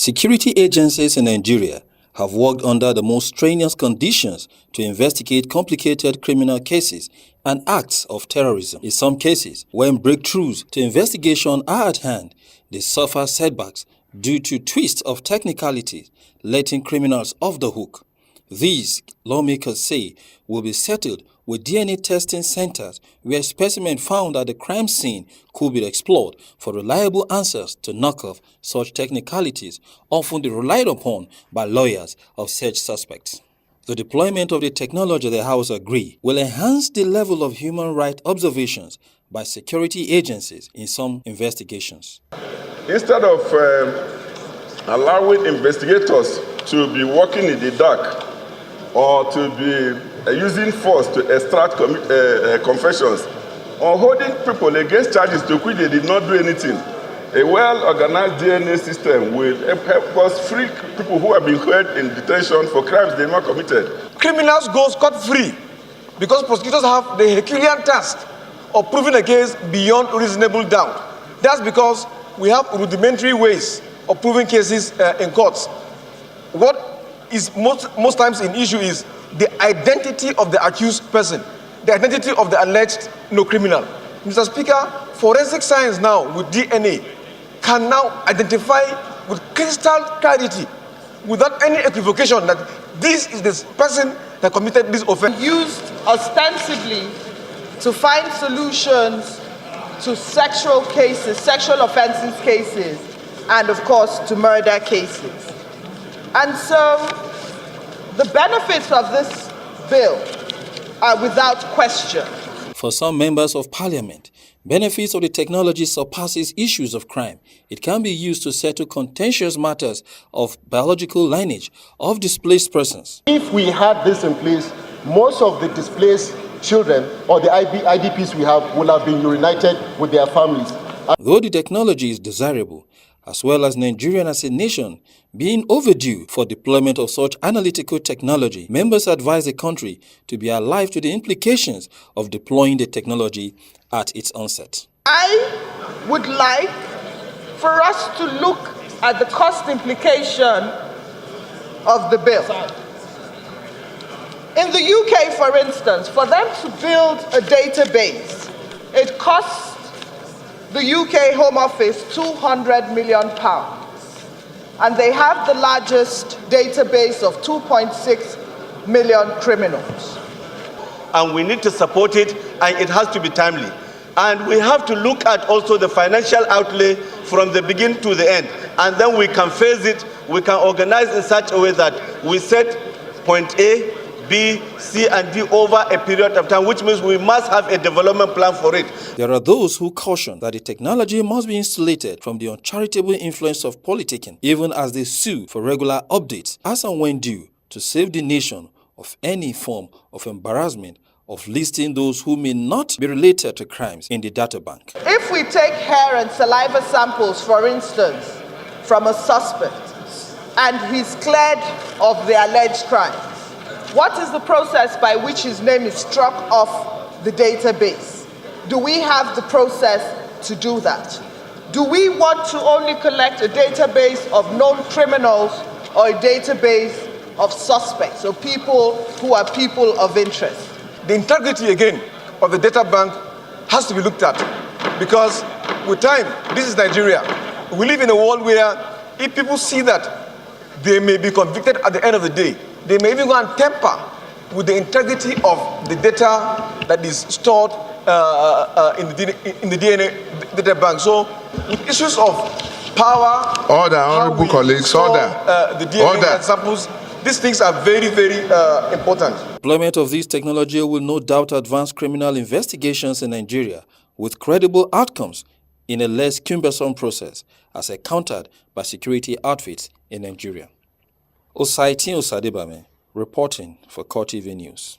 Security agencies in Nigeria have worked under the most strenuous conditions to investigate complicated criminal cases and acts of terrorism. In some cases, when breakthroughs to investigation are at hand, they suffer setbacks due to twists of technicalities, letting criminals off the hook. These, lawmakers say, will be settled with DNA testing centers where specimens found at the crime scene could be explored for reliable answers to knock off such technicalities often relied upon by lawyers of such suspects. The deployment of the technology, the House agree, will enhance the level of human rights observations by security agencies in some investigations. Instead of allowing investigators to be working in the dark or to be using force to extract confessions or holding people against charges to which they did not do anything, a well-organized DNA system will help us free people who have been held in detention for crimes they have not committed. Criminals go scot-free because prosecutors have the Herculean task of proving a case beyond reasonable doubt. That's because we have rudimentary ways of proving cases in courts. What is most times an issue is the identity of the accused person, the identity of the alleged criminal. Mr. Speaker, forensic science now with DNA can now identify with crystal clarity, without any equivocation, that this is the person that committed this offense. Used ostensibly to find solutions to sexual cases, sexual offenses cases, and of course to murder cases. And so the benefits of this bill are without question. For some members of parliament, benefits of the technology surpasses issues of crime. It can be used to settle contentious matters of biological lineage of displaced persons. If we had this in place, most of the displaced children or the IDPs we have will have been reunited with their families. Though the technology is desirable, as well as Nigeria as a nation being overdue for deployment of such analytical technology, members advise the country to be alive to the implications of deploying the technology at its onset. I would like for us to look at the cost implication of the bill. In the UK, for instance, for them to build a database, it costs the UK Home Office £200 million. And they have the largest database of 2.6 million criminals. And we need to support it, and it has to be timely. And we have to look at also the financial outlay from the beginning to the end. And then we can phase it, we can organize in such a way that we set point A, B, C, and D over a period of time, which means we must have a development plan for it. There are those who caution that the technology must be insulated from the uncharitable influence of politicking, even as they sue for regular updates as and when due, to save the nation of any form of embarrassment of listing those who may not be related to crimes in the databank. If we take hair and saliva samples, for instance, from a suspect, and he's cleared of the alleged crime, what is the process by which his name is struck off the database? Do we have the process to do that? Do we want to only collect a database of known criminals or a database of suspects, or people who are people of interest? The integrity, again, of the data bank has to be looked at, because with time, this is Nigeria. We live in a world where if people see that they may be convicted at the end of the day, they may even go and tamper with the integrity of the data that is stored in the DNA data bank. So, with issues of power, Order, honorable colleagues, order. The DNA samples, these things are very, very important. Deployment of this technology will no doubt advance criminal investigations in Nigeria with credible outcomes in a less cumbersome process, as encountered by security outfits in Nigeria. Osaitin Osadebame, reporting for Core TV News.